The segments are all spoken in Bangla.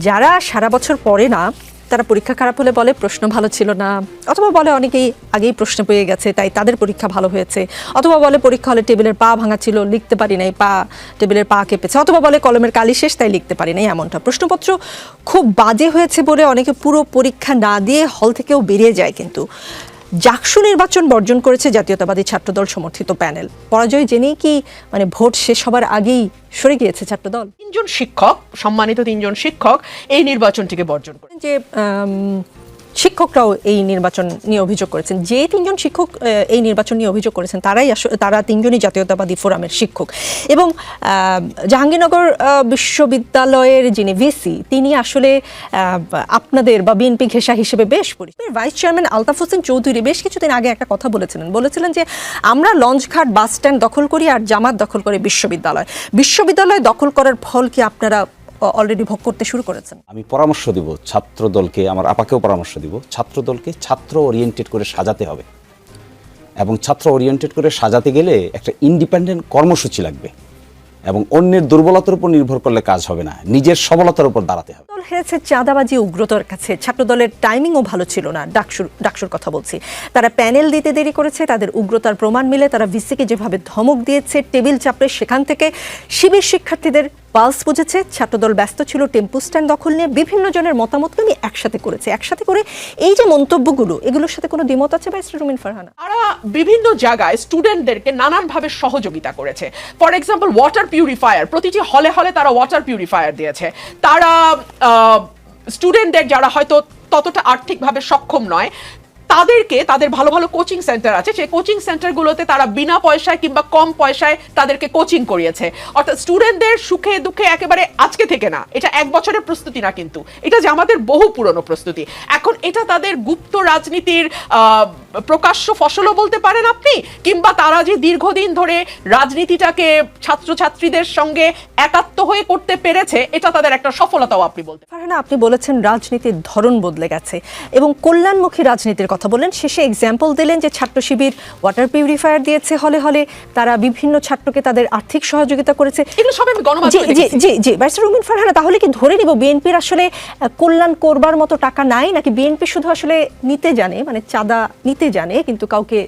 যারা সারা বছর পড়ে না তারা পরীক্ষা খারাপ হলে বলে প্রশ্ন ভালো ছিল না, অথবা বলে অনেকেই আগেই প্রশ্ন পেয়ে গেছে তাই তাদের পরীক্ষা ভালো হয়েছে, অথবা বলে পরীক্ষা হলে টেবিলের পা ভাঙা ছিল লিখতে পারি নাই, টেবিলের পা কেঁপেছে, অথবা বলে কলমের কালি শেষ তাই লিখতে পারি নাই। এমনটা প্রশ্নপত্র খুব বাজে হয়েছে বলে অনেকে পুরো পরীক্ষা না দিয়ে হল থেকেও বেরিয়ে যায়। কিন্তু জাকসু নির্বাচন বর্জন করেছে জাতীয়তাবাদী ছাত্রদল সমর্থিত প্যানেল। পরাজয় জেনেই কি ভোট শেষ হবার আগেই সরে গিয়েছে ছাত্রদল? সম্মানিত তিনজন শিক্ষক এই নির্বাচনটিকে বর্জন করে। যে শিক্ষকরাও এই নির্বাচন নিয়ে অভিযোগ করেছেন, যে তিনজন শিক্ষক এই নির্বাচন নিয়ে অভিযোগ করেছেন তারা তিনজনই জাতীয়তাবাদী ফোরামের শিক্ষক। এবং জাহাঙ্গীরনগর বিশ্ববিদ্যালয়ের যিনি ভিসি তিনি আসলে আপনাদের বা বিএনপি ঘেঁষা হিসেবে বেশ পরিচিত। ভাইস চেয়ারম্যান আলতাফ হোসেন চৌধুরী বেশ কিছুদিন আগে একটা কথা বলেছিলেন যে আমরা লঞ্চঘাট বাস স্ট্যান্ড দখল করি আর জামাত দখল করে বিশ্ববিদ্যালয় দখল করার ফল কি আপনারা অলরেডি ভোগ করতে শুরু করেছেন? আমি পরামর্শ দিব ছাত্রদলকে, আমার আপাকেও পরামর্শ দিব, ছাত্রদলকে ছাত্র ওরিয়েন্টেড করে সাজাতে হবে। এবং ছাত্র ওরিয়েন্টেড করে সাজাতে গেলে একটা ইন্ডিপেন্ডেন্ট কর্মসূচি লাগবে এবং অন্যের দুর্বলতার উপর নির্ভর করলে কাজ হবে না, নিজের সবলতার উপর দাঁড়াতে হবে। দল হেরেছে চাঁদাবাজি উগ্রতার কাছে। ছাত্রদলের টাইমিংও ভালো ছিল না। ডাকসুর কথা বলছি, তারা প্যানেল দিতে দেরি করেছে, তাদের উগ্রতার প্রমাণ মিলে তারা ভিসিকে যেভাবে ধমক দিয়েছে, টেবিল চাপড়ে, সেখান থেকে শিবির শিক্ষার্থীদের পালস বুঝেছে। ছাত্রদল ব্যস্ত ছিল টেম্পু স্ট্যান্ড দখল নিয়ে। বিভিন্ন জনের মতামতকে আমি একসাথে করে এই যে মন্তব্যগুলো, এগুলোর সাথে কোনো দ্বিমত আছে ব্যারিস্টার রুমিন ফারহানা? তারা বিভিন্ন জায়গায় স্টুডেন্টদেরকে নানানভাবে সহযোগিতা করেছে। ফর এক্সাম্পল ওয়াটার পিউরিফায়ার, প্রতিটি হলে হলে তারা ওয়াটার পিউরিফায়ার দিয়েছে। তারা স্টুডেন্টদের যারা হয়তো ততটা আর্থিকভাবে সক্ষম নয় তাদেরকে, তাদের ভালো ভালো কোচিং সেন্টার আছে, সেই কোচিং সেন্টারগুলোতে তারা বিনা পয়সায় কিংবা কম পয়সায় তাদেরকে কোচিং করিয়েছে। অর্থাৎ স্টুডেন্টদের সুখে দুঃখে একেবারে আজকে থেকে না, এটা এক বছরের প্রস্তুতি না, কিন্তু এটা যে আমাদের বহু পুরনো প্রস্তুতি। এখন এটা তাদের গুপ্ত রাজনীতির প্রকাশ্য ফসলও বলতে পারেন আপনি, কিংবা তারা যে দীর্ঘদিন ধরে রাজনীতিটাকে ছাত্রছাত্রীদের সঙ্গে একাত্ম হয়ে করতে পেরেছে, এটা তাদের একটা সফলতাও আপনি বলতে পারেন। আপনি বলেছেন রাজনীতির ধরন বদলে গেছে এবং কল্যাণমুখী রাজনীতির কথা বললেন। শেষে এক্সাম্পল দিলেন যে ছাত্র শিবির ওয়াটার পিউরিফায়ার দিয়েছে হলে হলে, তারা বিভিন্ন ছাত্রকে তাদের আর্থিক সহযোগিতা করেছে। এগুলো সব আমি গণমাধ্যমে দেখেছি। জি ব্যারিস্টার রুমিন ফারহানা, তাহলে কি ধরে নিব বিএনপির আসলে কল্যাণ করবার মতো টাকা নাই, নাকি বিএনপি শুধু আসলে নিতে জানে, মানে চাঁদা নিতে জানে কিন্তু কাউকে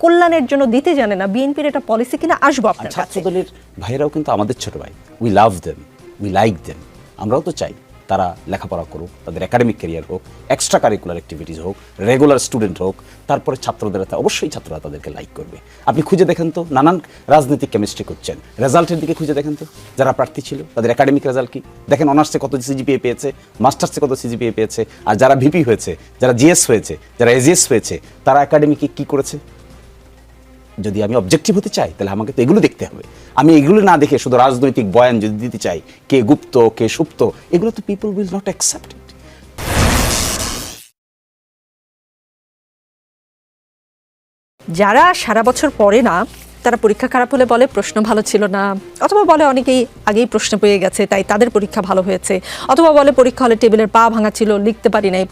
কল্যাণের জন্য দিতে জানে না? বিএনপির এটা পলিসি কিনা আসবো আপনার কাছে। ছাত্রদলের ভাইরাও কিন্তু আমাদের ছোট ভাই, we love them, we like them. আমরাও তো চাই তারা লেখাপড়া করুক, তাদের একাডেমিক ক্যারিয়ার হোক, এক্সট্রা কারিকুলার অ্যাক্টিভিটিস হোক, রেগুলার স্টুডেন্ট হোক, তারপরে ছাত্রদের অবশ্যই ছাত্ররা তাদেরকে লাইক করবে। আপনি খুঁজে দেখেন তো, নানান রাজনৈতিক কেমিস্ট্রি করছেন, রেজাল্টের দিকে খুঁজে দেখেন তো, যারা প্রার্থী ছিল তাদের একাডেমিক রেজাল্ট কি দেখেন, অনার্সে কত সিজিপিএ পেয়েছে, মাস্টার্সে কত সিজিপিএ পেয়েছে, আর যারা ভিপি হয়েছে, যারা জিএস হয়েছে, যারা এজিএস হয়েছে, তারা একাডেমিকে কি করেছে। যদি আমি অবজেক্টিভ হতে চাই তাহলে আমাকে তো এগুলো দেখতে হবে। আমি এগুলো না দেখে শুধু রাজনৈতিক বয়ান যদি দিতে চাই, কে গুপ্ত কে সুপ্ত, এগুলো তো people will not accept it. যারা সারা বছর পড়ে না তারা পরীক্ষা খারাপ হলে বলে প্রশ্ন ভালো ছিল না, অথবা বলে অনেকেই আগেই প্রশ্ন পেয়ে গেছে তাই তাদের পরীক্ষা ভালো হয়েছে, অথবা বলে পরীক্ষা হলে টেবিলের পা ভাঙা ছিল লিখতে পারি নাই,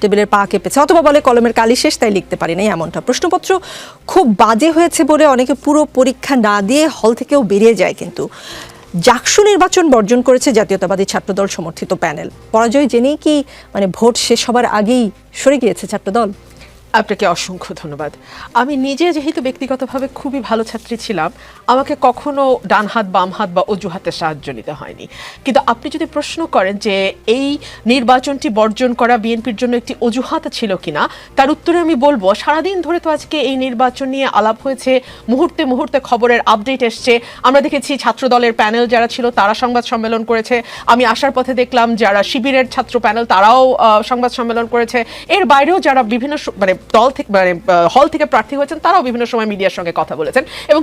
টেবিলের পা কেঁপেছে, অথবা বলে কলমের কালি শেষ তাই লিখতে পারি নাই। এমনটা প্রশ্নপত্র খুব বাজে হয়েছে বলে অনেকে পুরো পরীক্ষা না দিয়ে হল থেকেও বেরিয়ে যায়। কিন্তু জাকসু নির্বাচন বর্জন করেছে জাতীয়তাবাদী ছাত্রদল সমর্থিত প্যানেল। পরাজয় জেনেই কি ভোট শেষ হবার আগেই সরে গিয়েছে ছাত্রদল? আপনাকে অসংখ্য ধন্যবাদ। আমি নিজে যেহেতু ব্যক্তিগতভাবে খুবই ভালো ছাত্রী ছিলাম, আমাকে কখনো ডান হাত বাম হাত বা অজুহাতের সাহায্য নিতে হয়নি। কিন্তু আপনি যদি প্রশ্ন করেন যে এই নির্বাচনটি বর্জন করা বিএনপির জন্য একটি অজুহাত ছিল কিনা, তার উত্তরে আমি বলবো সারাদিন ধরে তো আজকে এই নির্বাচন নিয়ে আলাপ হয়েছে, মুহূর্তে মুহূর্তে খবরের আপডেট এসছে। আমরা দেখেছি ছাত্র দলের প্যানেল যারা ছিল তারা সংবাদ সম্মেলন করেছে, আমি আসার পথে দেখলাম যারা শিবিরের ছাত্র প্যানেল তারাও সংবাদ সম্মেলন করেছে। এর বাইরেও যারা বিভিন্ন দল থেকে হল থেকে প্রার্থী হয়েছেন তারাও বিভিন্ন সময় মিডিয়ার সঙ্গে কথা বলেছেন। এবং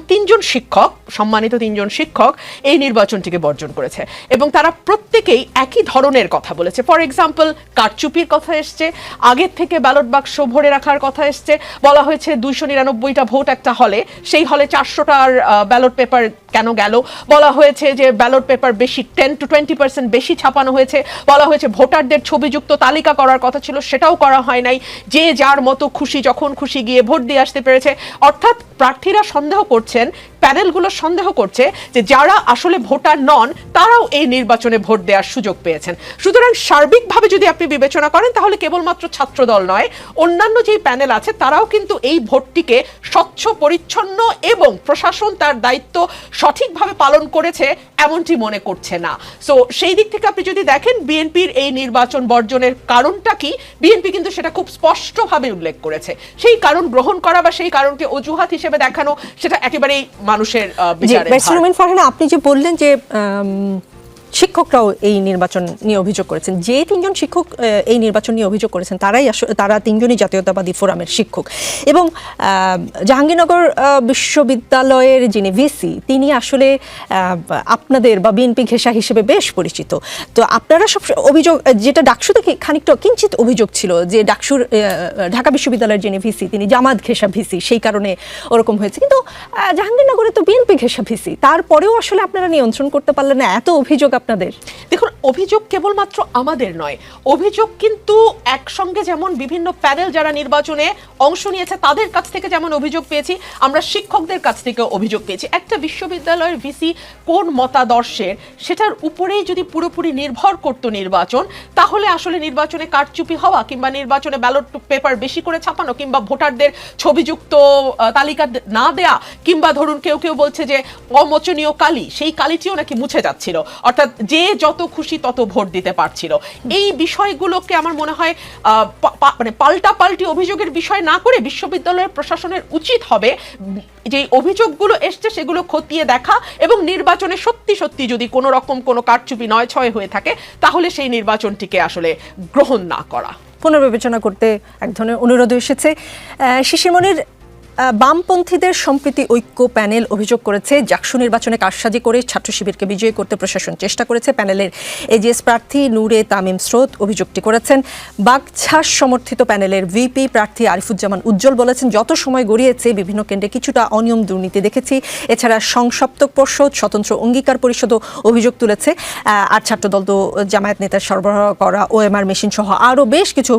সম্মানিত তিনজন শিক্ষক এই নির্বাচনটিকে বর্জন করেছে এবং তারা প্রত্যেকেই একই ধরনের কথা বলেছে। ফর এক্সাম্পল কারচুপির কথা এসছে, আগের থেকে ব্যালট বাক্স ভরে রাখার কথা এসছে, বলা হয়েছে 299টা ভোট একটা হলে, সেই হলে 400টার ব্যালট পেপার কেন গেল, বলা হয়েছে যে ব্যালট পেপার বেশি 10 to 20% বেশি ছাপানো হয়েছে, বলা হয়েছে ভোটারদের ছবিযুক্ত তালিকা করার কথা ছিল সেটাও করা হয় নাই, যে যার মতো খুশি যখন খুশি গিয়ে ভোট দিয়ে আসতে পেরেছে। অর্থাৎ প্রার্থীরা সন্দেহ করছেন প্যানেলগুলো সন্দেহ করছে যে যারা আসলে ভোটার নন তারাও এই নির্বাচনে ভোট দেওয়ার সুযোগ পেয়েছেন। সুতরাং সার্বিকভাবে যদি আপনি বিবেচনা করেন তাহলে কেবলমাত্র ছাত্রদল নয়, অন্যান্য যেই প্যানেল আছে তারাও কিন্তু এই ভোটটিকে স্বচ্ছ, পরিচ্ছন্ন এবং প্রশাসন তার দায়িত্ব সঠিকভাবে পালন করেছে এমনটি মনে করছে না। সো সেই দিক থেকে আপনি যদি দেখেন বিএনপির এই নির্বাচন বর্জনের কারণটা কি, বিএনপি কিন্তু সেটা খুব স্পষ্টভাবে উল্লেখ করেছে। সেই কারণ গ্রহণ করা বা সেই কারণকে অজুহাত হিসেবে দেখানো সেটা একেবারেই মানুষের বিচারের ভার। আপনি যে বললেন যে শিক্ষকরাও এই নির্বাচন নিয়ে অভিযোগ করেছেন, যে তিনজন শিক্ষক এই নির্বাচন নিয়ে অভিযোগ করেছেন তারা তিনজনই জাতীয়তাবাদী ফোরামের শিক্ষক। এবং জাহাঙ্গীরনগর বিশ্ববিদ্যালয়ের যিনি ভিসি তিনি আসলে আপনাদের বা বিএনপি ঘেঁষা হিসেবে বেশ পরিচিত। তো আপনারা সব অভিযোগ, যেটা ডাকসুতে খানিকটা কিঞ্চিত অভিযোগ ছিল যে ডাকসুর ঢাকা বিশ্ববিদ্যালয়ের যিনি ভিসি তিনি জামাত ঘেঁষা ভিসি, সেই কারণে ওরকম হয়েছে। কিন্তু জাহাঙ্গীরনগরে তো বিএনপি ঘেঁষা ভিসি, তারপরেও আসলে আপনারা নিয়ন্ত্রণ করতে পারলেন না, এত অভিযোগ আপনাদের। দেখুন, অভিযোগ কেবলমাত্র আমাদের নয়, অভিযোগ কিন্তু একসঙ্গে যেমন বিভিন্ন প্যানেল যারা নির্বাচনে অংশ নিয়েছে তাদের কাছ থেকে যেমন অভিযোগ পেয়েছি, আমরা শিক্ষকদের কাছ থেকে অভিযোগ পেয়েছি। একটা বিশ্ববিদ্যালয়ের ভিসি কোন মতাদর্শের সেটার উপরেই যদি পুরোপুরি নির্ভর করতো নির্বাচন, তাহলে আসলে নির্বাচনে কারচুপি হওয়া কিংবা নির্বাচনে ব্যালট পেপার বেশি করে ছাপানো কিংবা ভোটারদের ছবিযুক্ত তালিকা না দেয়া কিংবা ধরুন কেউ কেউ বলছে যে অমোচনীয় কালি, সেই কালিটিও নাকি মুছে যাচ্ছিল, অর্থাৎ যে যত খুশি তত ভোট দিতে পারছিল। এই বিষয়গুলোকে আমার মনে হয় মানে পাল্টাপাল্টি অভিযোগের বিষয় না করে বিশ্ববিদ্যালয়ের প্রশাসনের উচিত হবে যে অভিযোগগুলো এসছে সেগুলো খতিয়ে দেখা এবং নির্বাচনে সত্যি সত্যি যদি কোনো রকম কোনো কারচুপি নয় ছয় হয়ে থাকে তাহলে সেই নির্বাচনটিকে আসলে গ্রহণ না করা, পুনর্বিবেচনা করতে এক ধরনের অনুরোধ এসেছে। শিশিরমণির বামপন্থীদের সম্প্রীতি ঐক্য প্যানেল অভিযোগ করেছে জাকসু নির্বাচনে কারসাজি করে ছাত্র শিবিরকে বিজয়ী করতে প্রশাসন চেষ্টা করেছে। প্যানেলের এজিএস প্রার্থী নূরে তামিম স্রোত অভিযোগটি করেছেন। বাগছাস সমর্থিত প্যানেলের ভিপি প্রার্থী আরিফুজ্জামান উজ্জ্বল বলেছেন, যত সময় গড়িয়েছে বিভিন্ন কেন্দ্রে কিছুটা অনিয়ম দুর্নীতি দেখেছি। এছাড়া সংসপ্তক পর্ষদ, স্বতন্ত্র অঙ্গীকার পরিষদও অভিযোগ তুলেছে। আর ছাত্রদল তো জামায়াত নেতার সরবরাহ করা ওএমআর মেশিন সহ আরও বেশ কিছু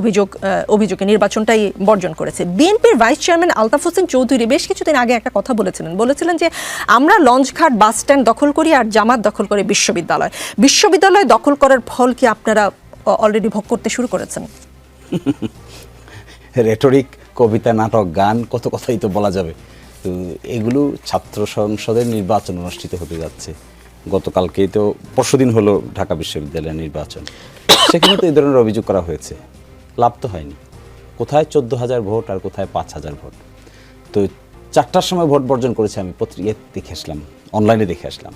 অভিযোগে নির্বাচনটাই বর্জন করেছে। বিএনপির ভাইস চেয়ারম্যান আলতাফ হোসেন চৌধুরী বেশ কিছুদিন আগে একটা কথা বলেছিলেন যে আমরা লঞ্চঘাট বাস স্ট্যান্ড দখল করি আর জামাত দখল করে বিশ্ববিদ্যালয় দখল করার ফল কি আপনারা অলরেডি ভোগ করতে শুরু করেছেন? রেটরিক, কবিতা, নাটক, গান, কত কথাই তো বলা যাবে। তো এগুলো ছাত্র সংসদের নির্বাচন অনুষ্ঠিত হতে যাচ্ছে। গতকালকে তো পরশুদিন হলো ঢাকা বিশ্ববিদ্যালয়ের নির্বাচন, সেখানে তো এই ধরনের অভিযোগ করা হয়েছে, লাভ তো হয়নি। কোথায় 14,000 ভোট আর কোথায় 5,000 ভোট। তো 4টার সময় ভোট বর্জন করেছে, আমি পত্রিকায় দেখে আসলাম, অনলাইনে দেখে আসলাম,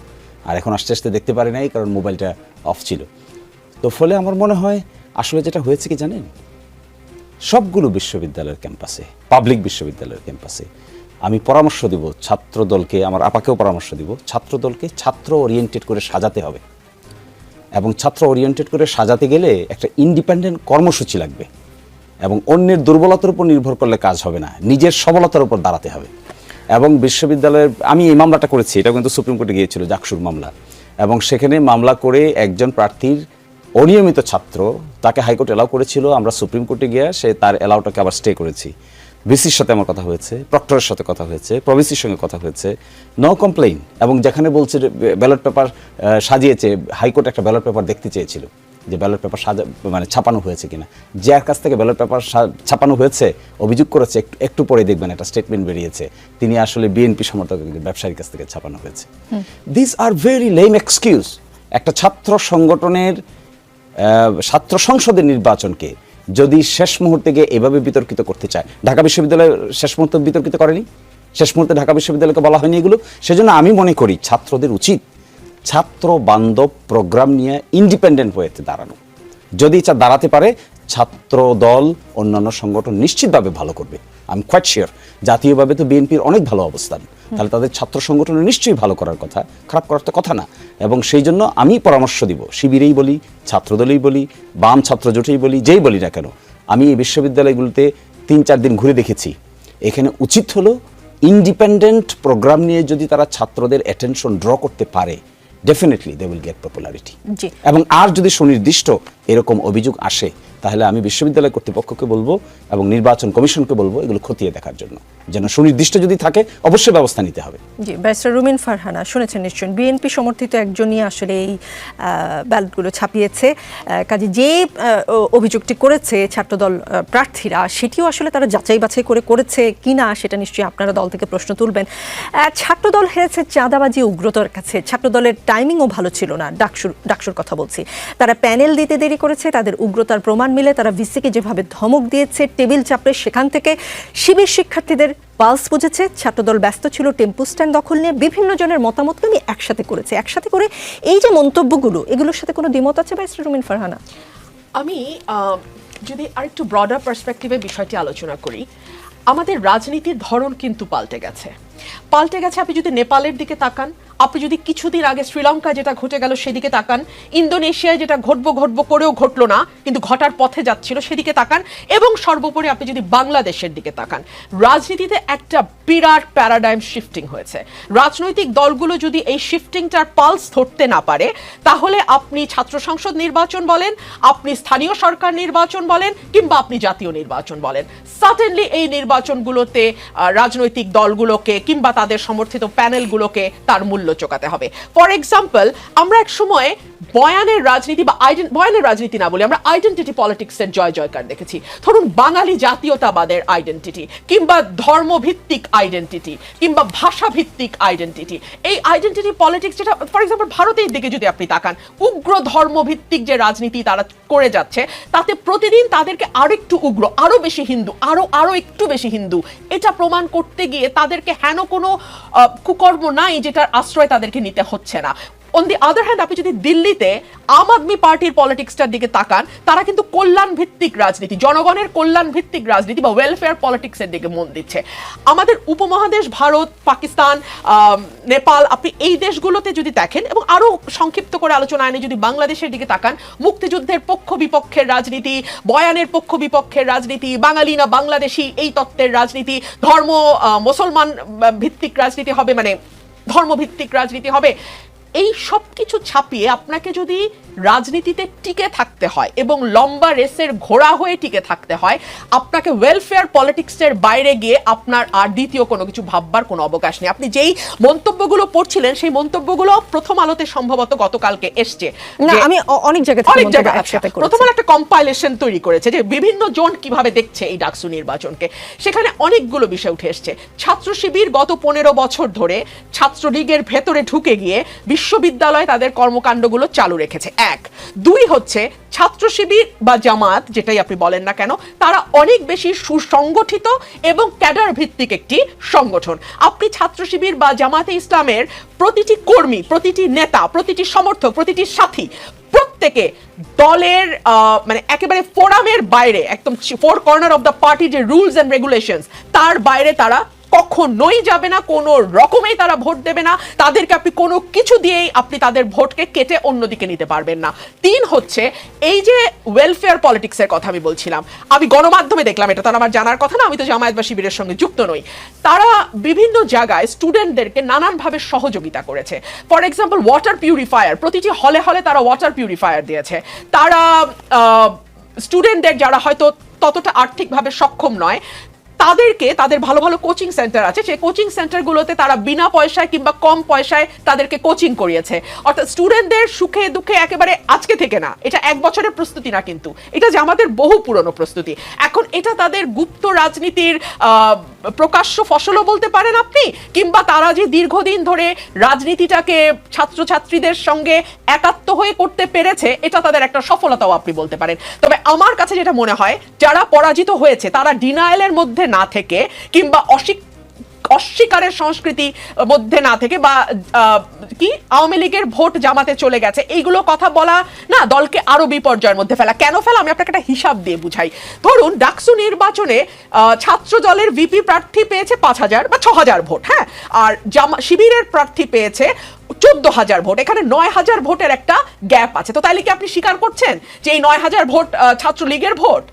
আর এখন আস্তে আস্তে দেখতে পারি নাই কারণ মোবাইলটা অফ ছিল। তো ফলে আমার মনে হয় আসলে যেটা হয়েছে কি জানেন, সবগুলো বিশ্ববিদ্যালয়ের ক্যাম্পাসে, পাবলিক বিশ্ববিদ্যালয়ের ক্যাম্পাসে আমি পরামর্শ দিব ছাত্রদলকে, আমার আপাকেও পরামর্শ দিব, ছাত্রদলকে ছাত্র ওরিয়েন্টেড করে সাজাতে হবে। এবং ছাত্র ওরিয়েন্টেড করে সাজাতে গেলে একটা ইন্ডিপেন্ডেন্ট কর্মসূচি লাগবে এবং অন্যের দুর্বলতার উপর নির্ভর করলে কাজ হবে না, নিজের সবলতার উপর দাঁড়াতে হবে। এবং বিশ্ববিদ্যালয়ের, আমি এই মামলাটা করেছি, এটা কিন্তু সুপ্রিম কোর্টে গিয়েছিল, জাকসুর মামলা, এবং সেখানে মামলা করে একজন প্রার্থীর অনিয়মিত ছাত্র, তাকে হাইকোর্ট এলাও করেছিল, আমরা সুপ্রিম কোর্টে গিয়ে সে তার এলাওটাকে আবার স্টে করেছি। ভিসির সাথে আমার কথা হয়েছে, প্রক্টরের সাথে কথা হয়েছে, প্রভিসির সঙ্গে কথা হয়েছে, নো কমপ্লেইন। এবং যেখানে বলছে ব্যালট পেপার সাজিয়েছে, হাইকোর্ট একটা ব্যালট পেপার দেখতে চেয়েছিল যে ব্যালট পেপার মানে ছাপানো হয়েছে কিনা, যার কাছ থেকে ব্যালট পেপার ছাপানো হয়েছে অভিযোগ করেছে, একটু পরে দেখবেন একটা স্টেটমেন্ট বেরিয়েছে তিনি আসলে বিএনপি সমর্থক ব্যবসায়ীর কাছ থেকে ছাপানো হয়েছে। This are very lame excuse. একটা ছাত্র সংগঠনের ছাত্র সংসদের নির্বাচনকে যদি শেষ মুহূর্তে গিয়ে এভাবে বিতর্কিত করতে চায়, ঢাকা বিশ্ববিদ্যালয় শেষ মুহূর্তে বিতর্কিত করেনি, শেষ মুহূর্তে ঢাকা বিশ্ববিদ্যালয়কে বলা হয়নি এগুলো। সেজন্য আমি মনে করি ছাত্রদের উচিত ছাত্র বান্ধব প্রোগ্রাম নিয়ে ইন্ডিপেন্ডেন্ট হয়ে দাঁড়ানো। যদি এটা দাঁড়াতে পারে, ছাত্র দল অন্যান্য সংগঠন নিশ্চিতভাবে ভালো করবে। আমি কোয়াইট শিওর। জাতীয়ভাবে তো বিএনপির অনেক ভালো অবস্থান, তাহলে তাদের ছাত্র সংগঠনের নিশ্চয়ই ভালো করার কথা, খারাপ করার তো কথা না। এবং সেই জন্য আমি পরামর্শ দিব, শিবিরেই বলি, ছাত্রদলেই বলি, বাম ছাত্র জোটেই বলি, যেই বলি না কেন, আমি এই বিশ্ববিদ্যালয়গুলোতে 3-4 দিন ঘুরে দেখেছি। এখানে উচিত হলো ইন্ডিপেন্ডেন্ট প্রোগ্রাম নিয়ে যদি তারা ছাত্রদের অ্যাটেনশন ড্র করতে পারে, definitely they will get popularity. এবং আর যদি সুনির্দিষ্ট এরকম অভিযোগ আসে, তাহলে আমি বিশ্ববিদ্যালয় কর্তৃপক্ষকে বলবো এবং নির্বাচন কমিশনকে বলবো এগুলো খতিয়ে দেখার জন্য, যেন সুনির্দিষ্ট যদি থাকে অবশ্যই ব্যবস্থা নিতে হবে। জি, ব্যারিস্টার রুমিন ফারহানা, শুনেছেন নিশ্চয়ই বিএনপি সমর্থিত একজনই আসলে এই ব্যালটগুলো ছাপিয়েছে। কাজে যে অভিযোগটি করেছে ছাত্রদল প্রার্থীরা, সেটিও আসলে তারা যাচাই বাছাই করে করেছে কিনা সেটা নিশ্চয়ই আপনারা দল থেকে প্রশ্ন তুলবেন। ছাত্রদল হেরেছে চাঁদাবাজি উগ্রতার কাছে। ছাত্রদলের টাইমিংও ভালো ছিল না, ডাকসুর কথা বলছি। তারা প্যানেল দিতে দেরি করেছে, তাদের উগ্রতার প্রমাণ মিলে তারা ভিসিকে যেভাবে ধমক দিয়েছে, টেবিল চাপড়ে, সেখান থেকে শিবির শিক্ষার্থীদের পালস বুঝেছে। ছাত্রদল ব্যস্ত ছিল টেম্পু স্ট্যান্ড দখল নিয়ে। বিভিন্ন জনের মতামতকে আমি একসাথে করেছে। একসাথে করে এই যে মন্তব্যগুলো, এগুলোর সাথে কোনো দ্বিমত আছে ব্যারিস্টার রুমিন ফারহানা? আমি যদি আরেকটু ব্রডার পার্সপেক্টিভে বিষয়টি আলোচনা করি, আমাদের রাজনীতির ধরন কিন্তু পাল্টে গেছে। আপনি যদি নেপালের দিকে তাকান, আপনি যদি কিছুদিন আগে শ্রীলঙ্কায় যেটা ঘটে গেল সেদিকে তাকান, ইন্দোনেশিয়ায় যেটা ঘটবো করেও ঘটলো না কিন্তু ঘটার পথে যাচ্ছিল সেদিকে তাকান, এবং সর্বোপরি আপনি যদি বাংলাদেশের দিকে তাকান, রাজনীতিতে একটা বিরাট প্যারাডাইম শিফটিং হয়েছে। রাজনৈতিক দলগুলো যদি এই শিফটিংটার পালস ধরতে না পারে, তাহলে আপনি ছাত্র সংসদ নির্বাচন বলেন, আপনি স্থানীয় সরকার নির্বাচন বলেন, কিংবা আপনি জাতীয় নির্বাচন বলেন, সার্টেনলি এই নির্বাচনগুলোতে রাজনৈতিক দলগুলোকে কিংবা তাদের সমর্থিত প্যানেলগুলোকে তার মূল্য চোকাতে হবে। ফর এক্সাম্পল, আমরা এক সময় বয়ানের রাজনীতি বা বয়ানের রাজনীতি না বলে আমরা আইডেন্টিটি পলিটিক্সের জয় জয়কার দেখেছি। ধরুন বাঙালি জাতীয়তাবাদের আইডেন্টিটি, কিংবা ধর্মভিত্তিক আইডেন্টিটি, কিংবা ভাষাভিত্তিক আইডেন্টিটি। এই আইডেন্টিটি পলিটিক্স, যেটা ফর এক্সাম্পল ভারতের দিকে যদি আপনি তাকান, উগ্র ধর্মভিত্তিক যে রাজনীতি তারা করে যাচ্ছে, তাতে প্রতিদিন তাদেরকে আরো একটু উগ্র, আরো বেশি হিন্দু, আরো একটু বেশি হিন্দু, এটা প্রমাণ করতে গিয়ে তাদেরকে হেন কোনো কুকর্ম নাই যেটার আশ্রয় তাদেরকে নিতে হচ্ছে না। অন দি আদার হ্যান্ড, আপনি যদি দিল্লিতে আম আদমি পার্টির পলিটিক্সটার দিকে তাকান, তারা কিন্তু কল্যাণ ভিত্তিক রাজনীতি, জনগণের কল্যাণ ভিত্তিক রাজনীতি বা ওয়েলফেয়ার পলিটিক্সের দিকে মন দিচ্ছে। আমাদের উপমহাদেশ ভারত, পাকিস্তান, নেপাল, আপনি এই দেশগুলোতে যদি দেখেন, এবং আরো সংক্ষিপ্ত করে আলোচনা এনে যদি বাংলাদেশের দিকে তাকান, মুক্তিযুদ্ধের পক্ষ বিপক্ষের রাজনীতি, বয়ানের পক্ষ বিপক্ষের রাজনীতি, বাঙালি না বাংলাদেশি এই তত্ত্বের রাজনীতি, ধর্ম মুসলমান ভিত্তিক রাজনীতি হবে, মানে ধর্মভিত্তিক রাজনীতি হবে। এই সব কিছু ছাপিয়ে আপনাকে যদি রাজনীতিতে টিকে থাকতে হয় এবং লম্বা রেসের ঘোড়া হয়ে টিকে থাকতে হয়, আপনাকে ওয়েলফেয়ার পলিটিক্সের বাইরে গিয়ে আপনার আর দ্বিতীয় কোনো কিছু ভাববার কোনো অবকাশ নেই। আপনি যেই মন্তব্যগুলো পড়ছিলেন, সেই মন্তব্যগুলো প্রথম আলোতে সম্ভবত গতকালকে এসছে। না, আমি অনেক জায়গা থেকে একসাথে করেছি। প্রথম আলো একটা কম্পাইলেশন তৈরি করেছে যে বিভিন্ন জন কিভাবে দেখছে এই ডাকসু নির্বাচনকে। সেখানে অনেকগুলো বিষয় উঠে এসছে। ছাত্র শিবির গত 15 বছর ধরে ছাত্রলীগের ভেতরে ঢুকে গিয়ে বিশ্ববিদ্যালয়ে তাদের কর্মকাণ্ডগুলো চালু রেখেছে, এক। দুই হচ্ছে, ছাত্র শিবির বা জামাত যেটাই আপনি বলেন না কেন, তারা অনেক বেশি সুসংগঠিত এবং ক্যাডার ভিত্তিক একটি সংগঠন। আপনি ছাত্র শিবির বা জামাতে ইসলামের প্রতিটি কর্মী, প্রতিটি নেতা, প্রতিটি সমর্থক, প্রতিটি সাথী, প্রত্যেকে দলের মানে একেবারে ফোরামের বাইরে, একদম four corner of the party যে রুলস এন্ড রেগুলেশনস, তার বাইরে তারা কখনোই যাবে না, কোনো রকমেই তারা ভোট দেবে না। তাদেরকে আপনি কোনো কিছু দিয়েই আপনি তাদের ভোটকে কেটে অন্যদিকে নিতে পারবেন না। তিন হচ্ছে, এই যে ওয়েলফেয়ার পলিটিক্সের কথা আমি বলছিলাম, আমি গণমাধ্যমে দেখলাম, এটা তার আমার জানার কথা না, আমি তো জামায়াত বা শিবিরের সঙ্গে যুক্ত নই। তারা বিভিন্ন জায়গায় স্টুডেন্টদেরকে নানানভাবে সহযোগিতা করেছে। ফর এক্সাম্পল, ওয়াটার পিউরিফায়ার, প্রতিটি হলে হলে তারা ওয়াটার পিউরিফায়ার দিয়েছে। তারা স্টুডেন্টদের যারা হয়তো ততটা আর্থিকভাবে সক্ষম নয়, তাদেরকে, তাদের ভালো ভালো কোচিং সেন্টার আছে, সেই কোচিং সেন্টারগুলোতে তারা বিনা পয়সায় কিংবা কম পয়সায় তাদেরকে কোচিং করিয়েছে। অর্থাৎ স্টুডেন্টদের সুখে দুঃখে একেবারে আজকে থেকে না, এটা 1 বছরের প্রস্তুতি না, কিন্তু এটা যে আমাদের বহু পুরনো প্রস্তুতি। এখন এটা তাদের গুপ্ত রাজনীতির প্রকাশ্য ফসলও বলতে পারেন আপনি, কিংবা তারা যে দীর্ঘদিন ধরে রাজনীতিটাকে ছাত্রছাত্রীদের সঙ্গে একাত্ম হয়ে করতে পেরেছে, এটা তাদের একটা সফলতাও আপনি বলতে পারেন। তবে আমার কাছে যেটা মনে হয়, যারা পরাজিত হয়েছে তারা ডিনায়ালের মধ্যে না থেকে, কিংবা অস্বীকারের সংস্কৃতি মধ্যে না থেকে, বা কি আওয়ামী লীগের ভোট জামাতে চলে গেছে এইগুলো কথা বলা না, দলকে আরো বিপর্যয়ের মধ্যে ফেলা। কেন ফেলা, আমি আপনাকে একটা হিসাব দিয়ে বুঝাই। ধরুন ডাকসু নির্বাচনে ছাত্র দলের ভিপি প্রার্থী পেয়েছে 5,000 বা 6,000 ভোট, হ্যাঁ, আর শিবিরের প্রার্থী পেয়েছে 14,000 ভোট। এখানে 9,000 ভোটের একটা গ্যাপ আছে। তো তাইলে কি আপনি স্বীকার করছেন যে এই 9,000 ভোট ছাত্রলীগের ভোট?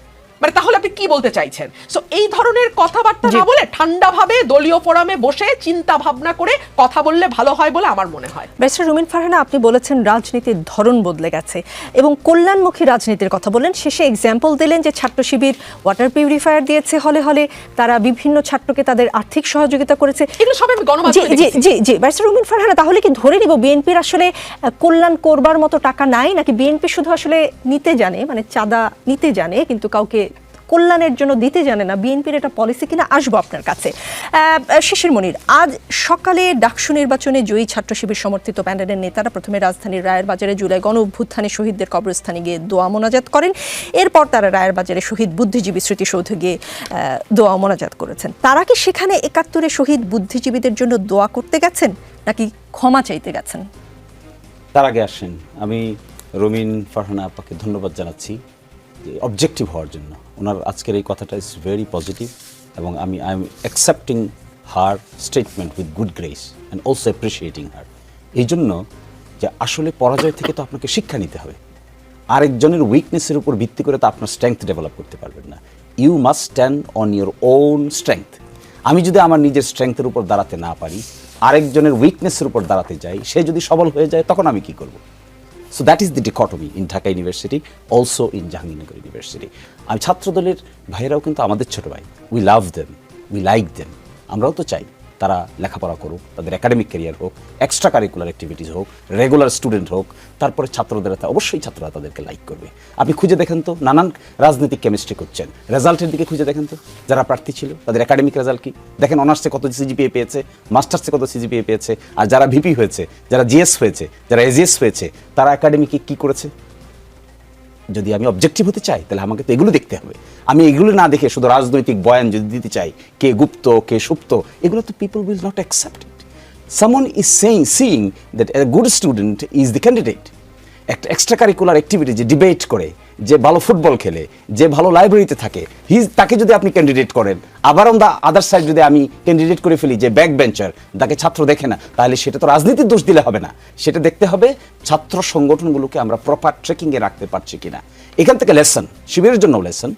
মানে তাহলে আপনি কি বলতে চাইছেন? সো এই ধরনের কথাবার্তা না বলে ঠান্ডাভাবে দলীয় ফোরামে বসে চিন্তা ভাবনা করে কথা বললে ভালো হয় বলে আমার মনে হয়। ব্যারিস্টার রুমিন ফারহানা, আপনি বলেছেন রাজনীতির ধরন বদলে গেছে এবং কল্যাণমুখী রাজনীতির কথা বললেন, শেষে এক্সাম্পল দিলেন যে ছাত্র শিবির ওয়াটার পিউরিফায়ার দিয়েছে হলে হলে, তারা বিভিন্ন ছাত্রকে তাদের আর্থিক সহযোগিতা করেছে। এগুলো সব আমি গণমাধ্যমে দেখেছি। জি জি, ব্যারিস্টার রুমিন ফারহানা, তাহলে কি ধরে নিব বিএনপির আসলে কল্যাণ করবার মতো টাকা নাই, নাকি বিএনপি শুধু আসলে নিতে জানে, মানে চাঁদা নিতে জানে কিন্তু কাউকে কল্যাণের জন্য দিতে জানে না? বিএনপির এটা পলিসি কিনা? আসবো আপনার কাছে। শিশির মনির, আজ সকালে ডাকসু নির্বাচনে জয়ী ছাত্র শিবির সমর্থিত প্যানেলের নেতারা প্রথমে রাজধানীর রায়ের বাজারে জুলাই গণ অভ্যুত্থানে শহীদদের কবরস্থানে গিয়ে দোয়া মোনাজাত করেন। এরপর তারা রায়ের বাজারে শহীদ বুদ্ধিজীবী স্মৃতিসৌধে গিয়ে দোয়া মোনাজাত করেছেন। তারা কি সেখানে ৭১-এ শহীদ বুদ্ধিজীবীদের জন্য দোয়া করতে গেছেন নাকি ক্ষমা চাইতে গেছেন? তার আগে আসেন, আমি রুমিন ফারহানা আপাকে ধন্যবাদ জানাচ্ছি অবজেক্টিভ হওয়ার জন্য। ওনার আজকের এই কথাটা ইজ ভেরি পজিটিভ এবং I am accepting her statement with good grace and also appreciating her. এই জন্য যে আসলে পরাজয় থেকে তো আপনাকে শিক্ষা নিতে হবে। আরেকজনের উইকনেসের উপর ভিত্তি করে তো আপনার স্ট্রেংথ ডেভেলপ করতে পারবেন না। You must stand on your own strength. আমি যদি আমার নিজের স্ট্রেংথের উপর দাঁড়াতে না পারি, আরেকজনের উইকনেসের উপর দাঁড়াতে যাই, সে যদি সবল হয়ে যায় তখন আমি কি করব? So that is the dichotomy in Dhaka university, also in Jahangirnagar university. আমি ছাত্রদলের ভাইয়েরাও কিন্তু আমাদের ছোট ভাই। We love them, we like them. আমরাও তো চাই তারা লেখাপড়া করুক, তাদের একাডেমিক ক্যারিয়ার হোক, এক্সট্রা কারিকুলার অ্যাক্টিভিটিস হোক, রেগুলার স্টুডেন্ট হোক। তারপরে ছাত্রদের অবশ্যই ছাত্ররা তাদেরকে লাইক করবে। আপনি খুঁজে দেখেন তো, নানান রাজনৈতিক কেমিস্ট্রি করছেন, রেজাল্টের দিকে খুঁজে দেখেন তো, যারা প্রার্থী ছিল তাদের একাডেমিক রেজাল্ট কি দেখেন, অনার্সে কত সিজিপিএ পেয়েছে, মাস্টার্সে কত সিজিপিএ পেয়েছে, আর যারা ভিপি হয়েছে, যারা জিএস হয়েছে, যারা এজিএস হয়েছে, তারা একাডেমিকে কি করেছে। যদি আমি অবজেক্টিভ হতে চাই তাহলে আমাকে তো এগুলো দেখতে হবে। আমি এগুলো না দেখে শুধু রাজনৈতিক বয়ান যদি দিতে চাই, কে গুপ্ত কে সুপ্ত, এগুলো তো people will not accept it. Someone is seeing that a good student is the candidate. একটা এক্সট্রা কারিকুলার অ্যাক্টিভিটি, যে ডিবেট করে, যে ভালো ফুটবল খেলে, যে ভালো লাইব্রেরিতে থাকে, তাকে যদি আপনি ক্যান্ডিডেট করেন, আবার অন দ্য আদার সাইড যদি আমি ক্যান্ডিডেট করে ফেলি যে ব্যাক বেঞ্চার, তাকে ছাত্র দেখে না, তাহলে সেটা তো রাজনীতির দোষ দিলে হবে না। সেটা দেখতে হবে ছাত্র সংগঠনগুলোকে আমরা প্রপার ট্রেকিংয়ে রাখতে পারছি কিনা। এখান থেকে লেসন, শিবিরের জন্য লেসন,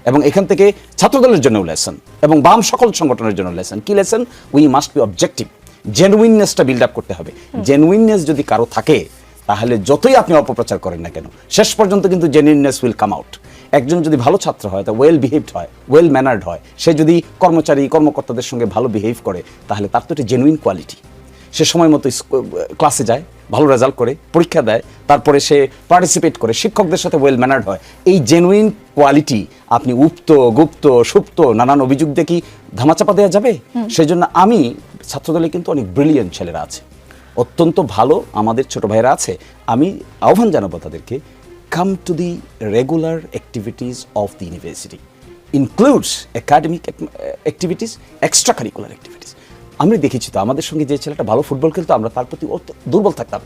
এবং এখান থেকে ছাত্রদলের জন্য লেসন, এবং বাম সকল সংগঠনের জন্য লেসন। কি lesson? We must be objective. জেনুইননেসটা বিল্ড আপ করতে হবে। জেনুইননেস যদি কারো থাকে, তাহলে যতই আপনি অপপ্রচার করেন না কেন, শেষ পর্যন্ত কিন্তু জেনুইননেস উইল কাম আউট। একজন যদি ভালো ছাত্র হয়, তা ওয়েল বিহেভড হয়, ওয়েল ম্যানার্ড হয়, সে যদি কর্মকর্তাদের সঙ্গে ভালো বিহেভ করে, তাহলে তার তো একটা জেনুইন কোয়ালিটি। সে সময় মতো ক্লাসে যায়, ভালো রেজাল্ট করে, পরীক্ষা দেয়, তারপরে সে পার্টিসিপেট করে, শিক্ষকদের সাথে ওয়েল ম্যানার্ড হয়। এই জেনুইন কোয়ালিটি আপনি গুপ্ত সুপ্ত নানান অভিযোগ দিয়ে কি ধামাচাপা দেওয়া যাবে? সেই জন্য আমি ছাত্রদলে কিন্তু অনেক ব্রিলিয়েন্ট ছেলেরা আছে, অত্যন্ত ভালো আমাদের ছোট ভাইরা আছে। আমি আহ্বান জানাবো তাদেরকে, come to the regular activities of the university, includes academic activities, extra curricular activities. আমি দেখেছি তো, আমাদের সঙ্গে যে ছেলেটা ভালো ফুটবল খেলতো, আমরা তার প্রতি দুর্বল থাকতাম।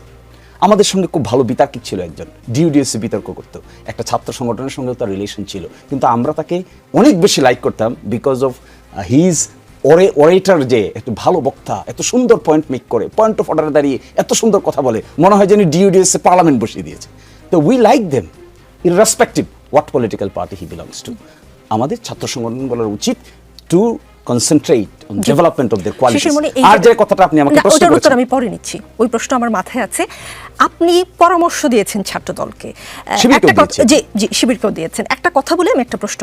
আমাদের সঙ্গে খুব ভালো বিতার্কিক ছিল একজন, ডিউডিএসসি বিতর্ক করতো, একটা ছাত্র সংগঠনের সঙ্গেও তার রিলেশন ছিল, কিন্তু আমরা তাকে অনেক বেশি লাইক করতাম বিকজ অফ হিজ ওরেটার, যে একটু ভালো বক্তা, এত সুন্দর পয়েন্ট মেক করে, পয়েন্ট অফ অর্ডারে দাঁড়িয়ে এত সুন্দর কথা বলে, মনে হয় যেন ডিউডিএসসি পার্লামেন্ট বসিয়ে দিয়েছে। তো we like them irrespective what political party he belongs to. আমাদের ছাত্র সংগঠনগুলোর উচিত to concentrate on development of their qualities. আর যে কথাটা আপনি আমাকে প্রশ্ন করেছেন, আমি পরে নিচ্ছি, ওই প্রশ্ন আমার মাথায় আছে। আপনি পরামর্শ দিয়েছেন ছাত্রদলকে, শিবিরকেও দিয়েছেন। জি শিবিরকেও দিয়েছেন। একটা কথা বলে আমি একটা প্রশ্ন